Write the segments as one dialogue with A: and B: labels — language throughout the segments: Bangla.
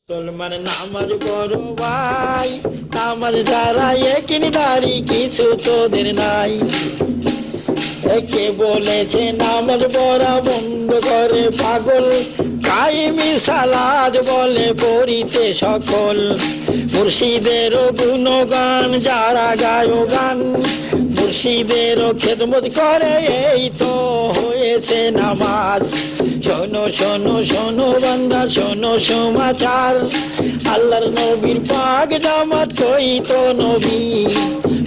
A: মুসলমান নামাজ পড়ো ভাই, নামাজ ছাড়া একিনি দাড়ি কিছু তোদের নাই। একে বলেছে নামাজ পড়া বন্ধ করে পাগল, কায়েমি সালাত বলে পড়িতে সকল। মুর্শিদেরও গুণগান যারা গায় গান, মুর্শিদেরও খেদমত করে, এই তো হয়েছে নামাজ। শোনো শোনো শোনো বান্দা শোনো সমাচার, আল্লাহর নবীর পাক জামাত কই তো নবী।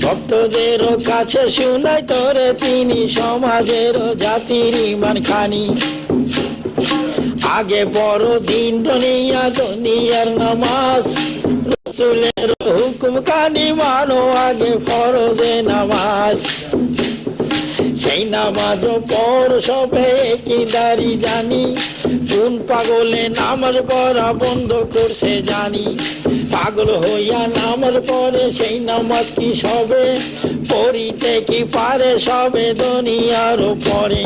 A: ভক্তদের কাছে শুনাই তোরে তিনি সমাজের জাতির ইমান খানি। আগে বড় দিন দুনিয়া দুনিয়ার নামাজ, রাসূলের হুকুম কানি মানো আগে ফরজে নামাজ। সেই নামাজ পড় সবে কি দাঁড়ি জানি, কোন পাগলে নামাজ পড়া বন্ধ করছে জানি। পাগল হইয়া নামাজ পড়ে সেই নামাজ কি সবে পড়িতে কি পারে সবে দুনিয়ার পরে।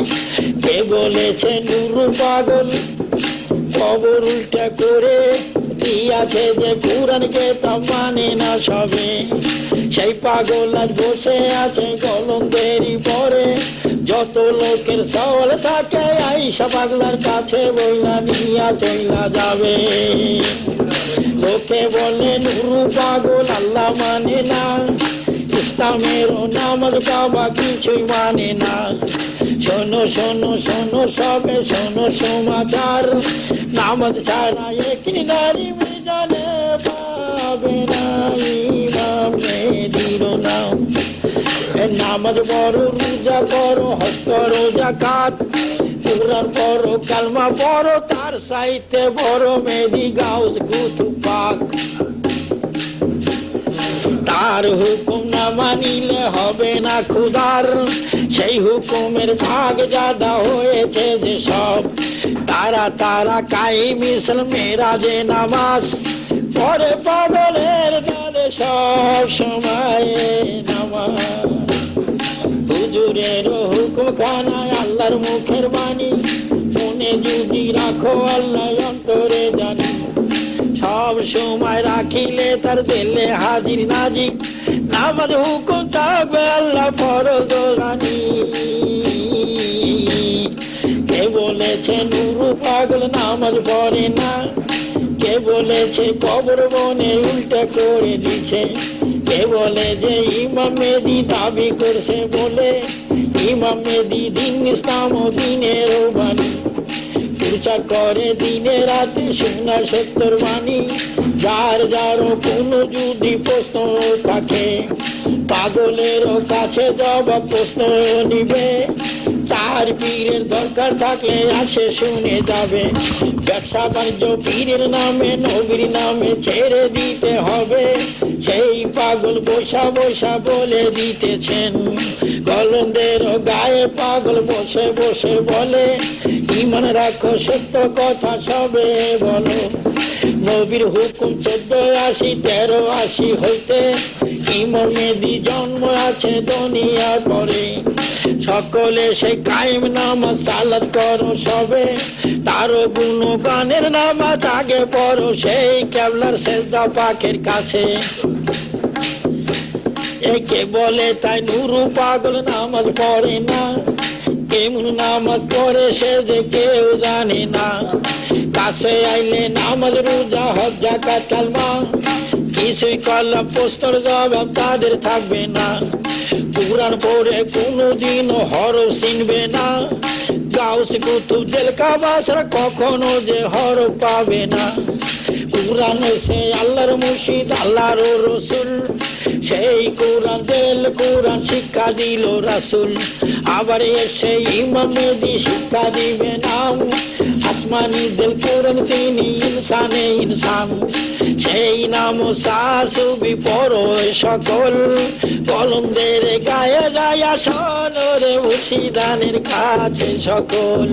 A: কে বলেছে নুরু পাগল কবর উল্টা করে দিয়াছে যে কুরআনকে তা মানে না সবে। সেই পাগল আজ বসে আছে কলঙ্কেরই পরে, যত লোকের সওয়াল থাকে আইসা পাগলার কাছে বইলা নিয়া চইলা যাবে। লোকে বলে নুরু পাগল আল্লাহ মানে না, ইসলামের নামাজ কাবা কিছুই মানে না। শোনো শোনো শোনো সবে শোনো সমাচার, নামাজ ছাড়া একিনি দাড়ি মিজানে পাবে না। ইমাম মেহেদীর নাম নামাজ পড়ো রোজা করো হজ করো যাকাত, কুরআন পড়ো কালমা পড়ো তার সাইতে বড় মেহেদী গাউস কুতুব পাক। তার হুকুম না মানিলে হবে না খুদার, সেই হুকুমের ভাগ জাদা হয়েছে যে সব। তারা তারা কায়েমি মেরাজে নামাজ পড়ে পাগলের দলে সব সময় নামাজ। হুজুরের হুকুম খানায় আল্লাহর মুখের বাণী, মনে যদি রাখো আল্লাহ অন্তরে জানি। সব সময় রাখিলে তার দিলে হাজির নাজির, নামাজ হুকুম থাকবে আল্লাহ ফরজ গানি। কে বলেছে নুরু পাগল নামাজ পড়ে না, কে বলেছে কবর বনে উল্টা করে দিছে। কে বলে যে ইমাম মেহেদী দাবি করছে বলে, ইমাম মেহেদী দিন ইসলাম ও দিনের বাণী। প্রচার করে দিনে রাতে শোনা সত্যর বাণী, যার যারও কোনো যদি প্রশ্ন থাকে পাগলের কাছে জবাব প্রশ্ন নিবে। চার পীরের দরকার থাকলে আসে শুনে যাবে। ব্যবসা বাণিজ্য পীরের নামে নবীর নামে ছেড়ে দিতে হবে, সেই পাগল বসা বসা বলে দিতেছেন। গলন্দের গায়ে পাগল বসে বসে বলে, ইমান রাখো সত্য কথা সবে বলো। নবীর হুকুম 1480 1380 হইতে ইমাম মেহেদী জন্ম আছে দুনিয়ার পরে। সকলে সেই কায়েম নামাজ সালাত করো সবে, তারও গুণগানের নামাজ আগে পড়ো সেই কেবলার সেজদা পাকের কাছে। একে বলে তাই নুরু পাগল নামাজ পড়ে না, কেমন নামাজ পড়ে সে যে কেউ জানে না। কাছে আইলে নামাজ রোজা হজ যাকাত কালমা কিছুই কলম প্রশ্নর জবাব তাদের থাকবে না। কুরআন পড়ে কোনোদিনও হরফ চিনবে না, গাউস কুতুব জেলকা বাসরা কখনো যে হরফ পাবে না। কুরআন হইছে আল্লাহর মুর্শিদ আল্লাহর রসুল, সেই কুরআন দিল কুরআন শিক্ষা দিল রাসূল। আবার এসে ইমাম মেহেদী শিক্ষা দিবে নাম, আসমানি দিল কুরআন তিনি ইনসানে ইনসান। সেই নাম সাসুবি পড়ো সকল, কলমদের গায়ে গায়া শোনো রে মুর্শিদানের কাছে সকল।